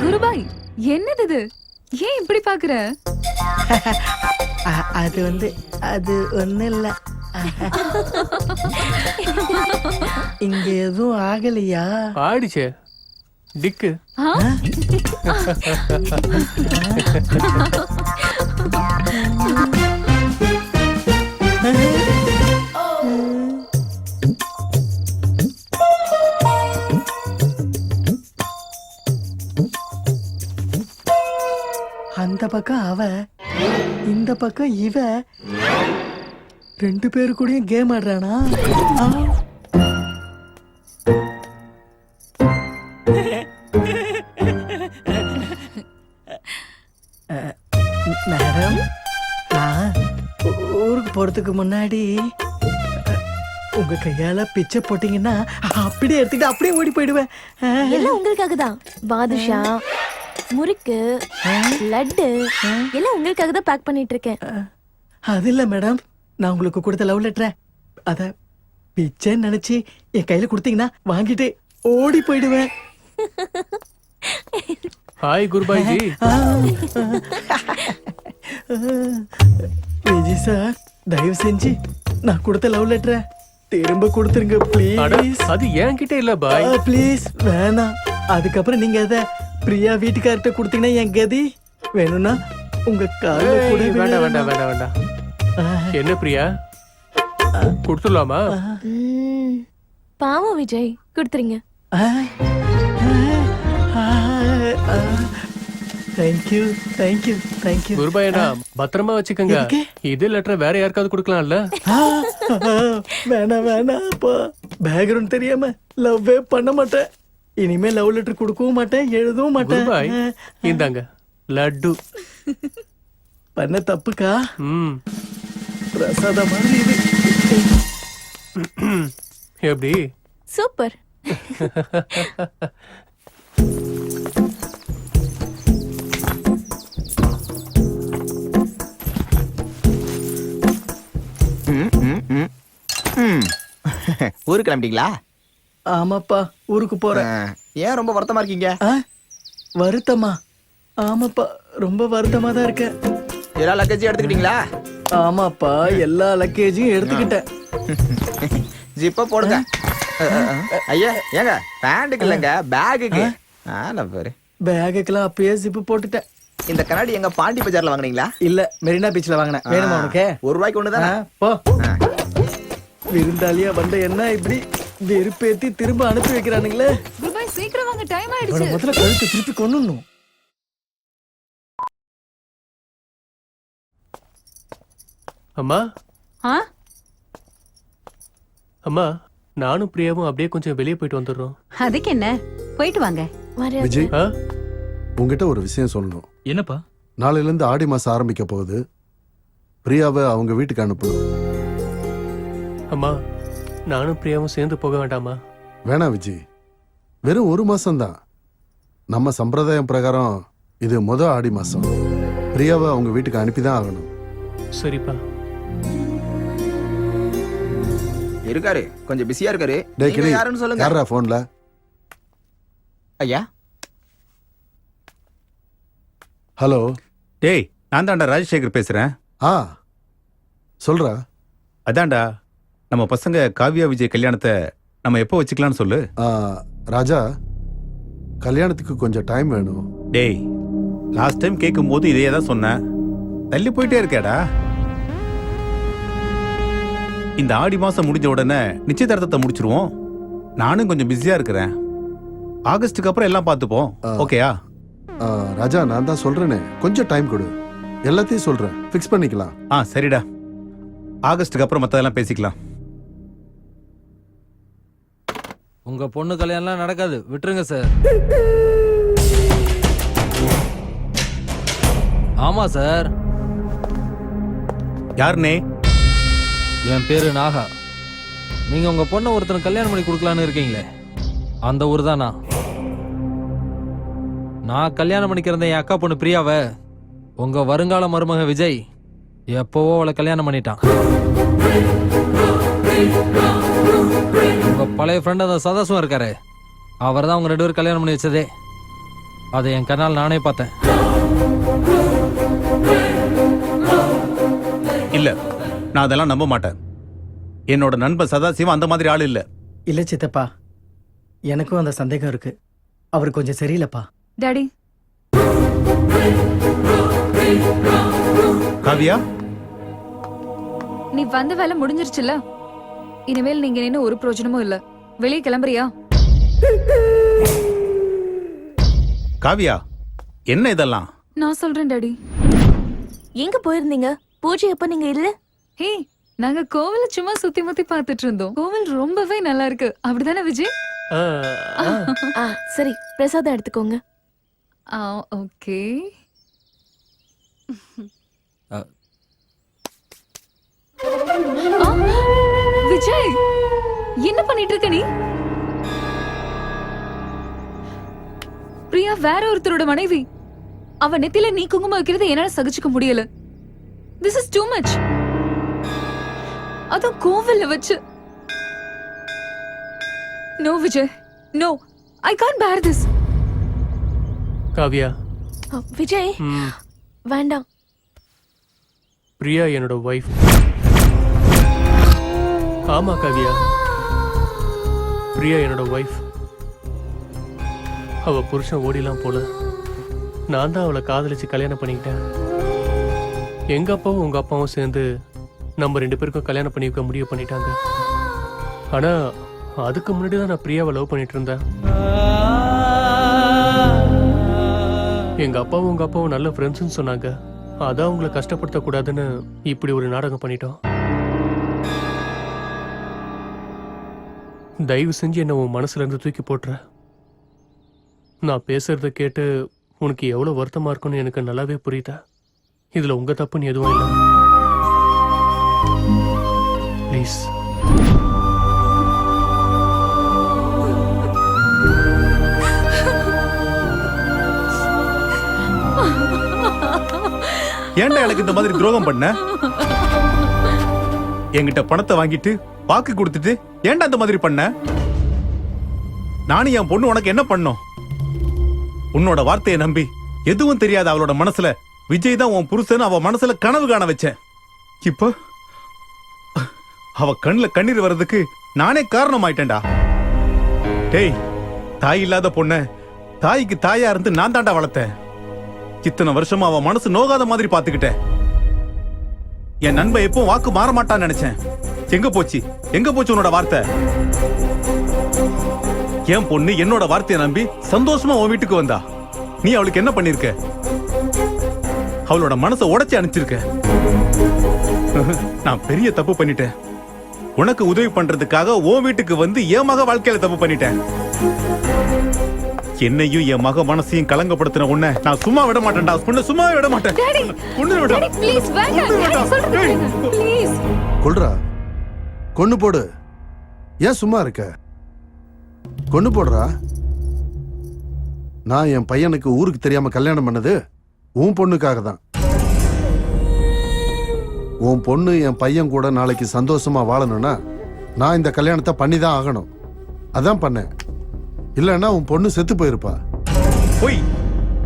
குருபாய், என்னது இது? ஏன் இப்படி பாக்குற? அது அது ஒண்ணு இல்ல. இங்க எதுவும் ஆகலையா? ஆடிச்சே டிக்கு. அந்த பக்கம் அவ, இந்த பக்கம் இவ, ரெண்டு பேரு கூடயும் கேம் ஆடுறானா? மேடம், நான் ஊருக்கு போறதுக்கு முன்னாடி உங்க கையால பிச்சை போட்டீங்கன்னா அப்படியே எடுத்துக்கிட்டு அப்படியே ஓடி போயிடுவேன். எல்லாம் உங்களுக்காக தான். பாதுஷா, முறுக்கு, லட்டு எல்லாம் உங்களுக்காக தான் பேக் பண்ணிட்டு இருக்கேன். அது இல்ல மேடம், நான் உங்களுக்கு கொடுத்த லவ் லெட்டரை அத பிச்சைன்னு நினைச்சு என் கையில கொடுத்தீங்கன்னா வாங்கிட்டு ஓடி போயிடுவேன். ஹாய் குருபாய் ஜி. விஜய் சார், தயவு செஞ்சு நான் கொடுத்த லவ் லெட்டரை திரும்ப கொடுத்துருங்க ப்ளீஸ். அது என்கிட்ட இல்ல பாய். ப்ளீஸ் வேணாம். அதுக்கப்புறம் நீங்க அத பிரியா வீட்டுக்கார்ட்ட கொடுத்தீங்கன்னா என் கதி. வேணும்னா உங்க கால கூட வேண்டாம் வேண்டாம் வேண்டாம் வேண்டாம். என்ன பிரியா, கொடுத்துடலாமா? பாவம் விஜய், கொடுத்துருங்க. Thank you thank you thank you. குருபாயனா பத்திரமா வச்சுக்கோங்க. இது லெட்டர் வேற யாருக்காவது கொடுக்கலாம்ல? வேணாம் வேணாம்ப்பா, பேக்ரவுண்ட் தெரியாம லவ்வே பண்ண மாட்டேன். இனிமே லவ் லெட்டர் கொடுக்கவும் மாட்டேன், எழுதவும் மாட்டேன். குருபாய், இந்தாங்க லட்டு. பண்ண தப்புக்கா? பிரசாத மாதிரி இது. எப்படி? சூப்பர். ஊருக்கு கிளம்பிட்டீங்களா? ஆமாப்பா, ஊருக்கு போறேன். ஏன் ரொம்ப வருத்தமா இருக்கீங்க? வருத்தமா? ஆமாப்பா, ரொம்ப வருத்தமா தான் இருக்கேன். எல்லா லக்கேஜும் எடுத்துக்கிட்டீங்களா? ஆமாப்பா, எல்லா லக்கேஜையும் எடுத்துக்கிட்டேன். ஜிப்ப போடுங்க. ஐயா ஏங்க, பேண்ட்டுக்கு இல்லைங்க, பேகுக்கு. பாரு, பேகுக்கெல்லாம் அப்பயே ஜிப்பு போட்டுட்டேன். இந்த கண்ணாடி எங்க பாண்டி பஜார்ல வாங்குனீங்களா? இல்ல, மெரினா பீச்ல வாங்கினேன். வேணுமா உனக்கு? ₹1 ஒண்ணுதானே? போ. விருந்தாளியா வந்த என்ன இப்படி வெறுப்பேத்தி திரும்ப அனுப்பி வைக்கிறானுங்களே. குருபாய், சீக்கிரம் வாங்க, டைம் ஆயிடுச்சு. முதல்ல கழுத்து திருப்பி கொன்னுடணும். அம்மா அம்மா, நானும் பிரியாவும் அப்படியே கொஞ்சம் வெளியே போயிட்டு வந்துடுறோம். அதுக்கு என்ன, போயிட்டு வாங்க. விஜய், உங்ககிட்ட ஒரு விஷயம் சொல்லணும். என்னப்பா? நாளையில இருந்து ஆடி மாசம் ஆரம்பிக்க போகுது. பிரியாவை அவங்க வீட்டுக்கு அனுப்பணும். அம்மா, நானும் பிரியாவும் சேர்ந்து போக வேண்டாமா? வேணாம் விஜய், வெறும் 1 மாசம்தான். நம்ம சம்பிரதாயம் பிரகாரம் இது ஆடி மாசம். பிரியாவை அவங்க வீட்டுக்கு அனுப்பிதான் ஆகணும். சரிப்பா. இருக்காரு, கொஞ்சம் பிஸியா இருக்காரு. யாருன்னு சொல்லுங்க. யாரா போன்ல? ஐயா. ஹலோ. டேய், நான் தான்டா ராஜசேகர் பேசுறேன். சொல்றா. அதான்டா, நம்ம பசங்க காவ்யா விஜய் கல்யாணத்தை நம்ம எப்போ வச்சுக்கலாம்னு சொல்லு. ராஜா, கல்யாணத்துக்கு கொஞ்சம் டைம் வேணும். டேய், லாஸ்ட் டைம் கேட்கும் போது இதே தான் சொன்னேன். தள்ளி போயிட்டே இருக்கேடா. இந்த ஆடி மாசம் முடிஞ்ச உடனே நிச்சயதார்த்தத்தை முடிச்சிருவோம். நானும் கொஞ்சம் பிஸியா இருக்கிறேன். ஆகஸ்டுக்கு அப்புறம் எல்லாம் பார்த்துப்போம். ஓகேயா? ராஜா, நான் தான் சொல்றேனே, கொஞ்சம் டைம் கொடு. எல்லாத்தையும் சொல்றேன், ஃபிக்ஸ் பண்ணிக்கலாம். சரிடா, ஆகஸ்டுக்கு அப்புறம் மத்ததெல்லாம் பேசிக்கலாம். உங்க பொண்ணு கல்யாணம்லாம் நடக்காது, விட்டுருங்க சார். ஆமா சார். யாருனே? என் பேரு நாகா. நீங்க உங்க பொண்ணை ஒருத்தர் கல்யாணம் பண்ணி கொடுக்கலான்னு இருக்கீங்களே, அந்த ஊர் தான் நான் கல்யாணம் பண்ணிக்கிறத என் அக்கா பொண்ணு பிரியாவை உங்க வருங்கால மருமக விஜய் எப்பவோ அவளை கல்யாணம் பண்ணிட்டான். உங்க பழைய ஃப்ரெண்ட் அந்த சதாசுவம் இருக்காரு, அவர் தான் உங்க 2 பேரும் கல்யாணம் பண்ணி வச்சதே. அதை என் கண்ணால் நானே பார்த்தேன். இல்ல, நான் அதெல்லாம் நம்ப மாட்டேன். என்னோட நண்பன் சதாசிவம் அந்த மாதிரி ஆள் இல்ல. இல்ல சித்தப்பா, எனக்கும் அந்த சந்தேகம் இருக்கு. அவர் கொஞ்சம் சரியில்லைப்பா. டாடி, காவியா, நீ வந்த வேலை முடிஞ்சிருச்சுல. இனிமேல் நீங்க நின்னு ஒரு பிரயோஜனமும் இல்ல. வெளியே கிளம்புறியா? காவியா, என்ன இதெல்லாம்? நான் சொல்றேன் டாடி. எங்க போயிருந்தீங்க? பூஜை எப்ப நீங்க இல்ல? ஹே, நாங்க கோவில சும்மா சுத்தி முத்தி பார்த்துட்டு இருந்தோம். கோவில் ரொம்பவே நல்லா இருக்கு. அப்படிதானே விஜய்? ஆ, ஆ. ஆ சரி, பிரசாதம் எடுத்துக்கோங்க. ஓகே. விஜய், என்ன பண்ணிட்டு இருக்க நீ? பிரியா வேற ஒருத்தரோட மனைவி. அவ நெத்தில நீ குங்குமம் வைக்கிறது என்னால சகிச்சுக்க முடியல. This is too much. அதுவும் கோவில்ல வச்சு. No Vijay, no, I can't bear this. Kavya, Vijay ம், வேண்டாம். பிரியா என்னோட ஒய்ஃப். ஆமா காவியா, பிரியா என்னோட ஒய்ஃப். அவ புருஷன் ஓடிலாம் போல. நான் தான் அவளை காதலிச்சு கல்யாணம் பண்ணிக்கிட்டேன். எங்க அப்பாவும் உங்க அப்பாவும் சேர்ந்து நம்ம 2 பேருக்கும் கல்யாணம் பண்ணி வைக்க முடிவு பண்ணிட்டாங்க. ஆனா அதுக்கு முன்னாடி தான் நான் பிரியாவை லவ் பண்ணிட்டு இருந்தேன். எங்க அப்பாவும் உங்க அப்பாவும் நல்ல ஃப்ரெண்ட்ஸ்னு சொன்னாங்க. அதான் உங்களை கஷ்டப்படுத்த கூடாதுன்னு இப்படி ஒரு நாடகம் பண்ணிட்டோம். தயவு செஞ்சு என்ன உன் மனசுல இருந்து தூக்கி போட்டுற. நான் பேசுறத கேட்டு உனக்கு எவ்வளவு வருத்தமா இருக்கும்னு எனக்கு நல்லாவே புரியுதா. இதுல உங்க தப்புன்னு எதுவும் இல்லை. ப்ளீஸ். ஏன்டா எனக்கு இந்த மாதிரி துரோகம் பண்ண? என்கிட்ட பணத்தை வாங்கிட்டு வாக்கு கொடுத்துட்டு ஏன்டா இந்த மாதிரி பண்ண? நானும் என் பொண்ணு உனக்கு என்ன பண்ணோம்? உன்னோட வார்த்தையை நம்பி எதுவும் தெரியாத அவளோட மனசுல விஜய் தான் உன் புருஷன் அவ மனசுல கனவு காண வச்சேன். இப்போ அவ கண்ணுல கண்ணீர் வர்றதுக்கு நானே காரணமாயிட்டேன்டா. டேய், தாய் இல்லாத பொண்ண தாய்க்கு தாயா இருந்து நான் தாண்டா வளர்த்தேன். இத்தனை வருஷமா அவ மனசு நோகாத மாதிரி பாத்துக்கிட்டேன். என் நண்பன் எப்பவும் வாக்கு மாற மாட்டான்னு நினைச்சேன். எங்க போச்சு உன்னோட வார்த்தை? என் பொண்ணு என்னோட வார்த்தையை நம்பி சந்தோஷமா உன் வீட்டுக்கு வந்தா. நீ அவளுக்கு என்ன பண்ணிருக்க? அவளோட மனசை உடைச்சு அனுப்பிச்சிருக்க. நான் பெரிய தப்பு பண்ணிட்டேன். உனக்கு உதவி பண்றதுக்காக உன் வீட்டுக்கு வந்து என் மக வாழ்க்கையில தப்பு பண்ணிட்டேன். என்னையும் என் மக மனசையும் கலங்கப்படுத்தின உன்னை நான் சும்மா விட மாட்டேன்டா. உன்னை சும்மா விட மாட்டேன். உன்னை விட ப்ளீஸ் வேண்டாம். டாடி சொல்றது கேளுங்க ப்ளீஸ். கொல்றா, கொன்னு போடு. ஏன் சும்மா இருக்க? கொன்னு போடுறா. நான் என் பையனுக்கு ஊருக்கு தெரியாம கல்யாணம் பண்ணது உன் பொண்ணுக்காக தான். உன் பொண்ணு என் பையன் கூட நாளைக்கு சந்தோஷமா வாழணும்னா நான் இந்த கல்யாணத்தை பண்ணி தான் ஆகணும். அதான் பண்ணேன். இல்லன்னா உன் பொண்ணு செத்து போயிருப்பா. போய்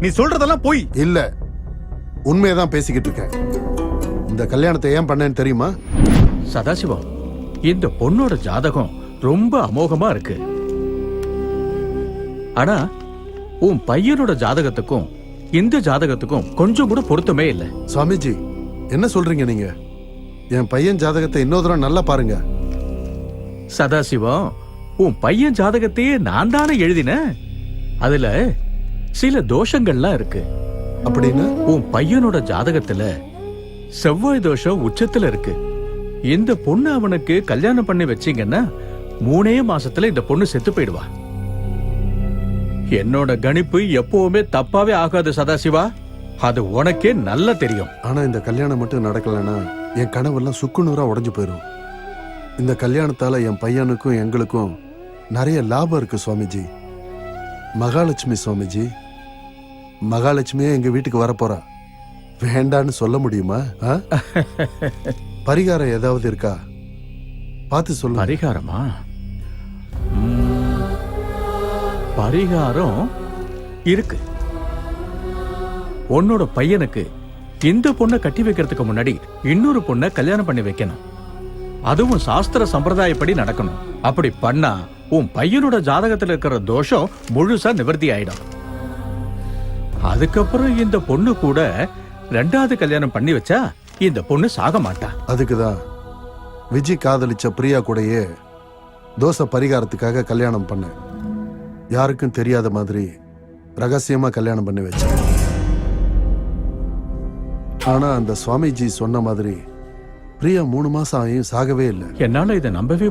நீ சொல்றதெல்லாம் போய். இல்ல, உண்மையதான் பேசிக்கிட்டு இருக்கேன். இந்த கல்யாணத்தை ஏன் பண்ணேன்னு தெரியுமா? சதாசிவம், இந்த பொண்ணோட ஜாதகம் ரொம்ப அமோகமா இருக்கு. ஆனா உன் பையனோட ஜாதகத்துக்கும் இந்த ஜாதகத்துக்கும் கொஞ்சம் கூட பொருத்தமே இல்லை. சுவாமிஜி, என்ன சொல்றீங்க நீங்க? என் பையன் ஜாதகத்தை இன்னொரு தடவை நல்லா பாருங்க. சதாசிவம், உன் பையன் ஜாதகத்தையே நான் தானே எழுதினேன். அதுல சில தோஷங்கள்லாம் இருக்கு. அப்படின்னு? உன் பையனோட ஜாதகத்துல செவ்வாய் தோஷம் உச்சத்துல இருக்கு. இந்த பொண்ணு அவனுக்கு கல்யாணம் பண்ணி வச்சீங்கன்னா 3 மாசத்துல இந்த பொண்ணு செத்து போயிடுவா. என்னோட கணிப்பு எப்பவுமே தப்பாவே ஆகாது சதாசிவா. அது உனக்கே நல்லா தெரியும். ஆனா இந்த கல்யாணம் மட்டும் நடக்கலன்னா என் கனவெல்லாம் சுக்குநூறா உடைஞ்சு போயிடும். இந்த கல்யாணத்தால என் பையனுக்கும் எங்களுக்கும் நிறைய லாபம் இருக்கு சுவாமிஜி. மகாலட்சுமி சுவாமிஜி, மகாலட்சுமியே எங்க வீட்டுக்கு வரப்போறா. வேண்டான்னு சொல்ல முடியுமா? பரிகாரம் ஏதாவது இருக்கா? பார்த்து சொல்லு. பரிகாரமா? பரிகாரம் இருக்கு. உன்னோட பையனுக்கு இந்த பொண்ணை கட்டி வைக்கிறதுக்கு முன்னாடி இன்னொரு பொண்ணை கல்யாணம் பண்ணி வைக்கணும். அதுவும் சாஸ்திர சம்பிரதாயப்படி நடக்கணும். அப்படி பண்ணா உன் பையனோட ஜாதகத்துல இருக்கிற தோஷம் முழுசா நிவர்த்தி ஆயிடும். அதுக்கப்புறம் இந்த பொண்ணு கூட ரெண்டாவது கல்யாணம் பண்ணி வச்சா இந்த பொண்ணு சாக மாட்டா. அதுக்குதான் விஜய் காதலிச்ச பிரியா கூடயே தோசை பரிகாரத்துக்காக கல்யாணம் பண்ணேன். யாருக்கும் தெரியாத மாதிரி ரகசியமா கல்யாணம் பண்ணி வச்சேன். ஆனா அந்த சுவாமிஜி சொன்ன மாதிரி பிரியா 3 மாசம் ஆகியும் சாகவே இல்லை. என்னால இதை நம்பவே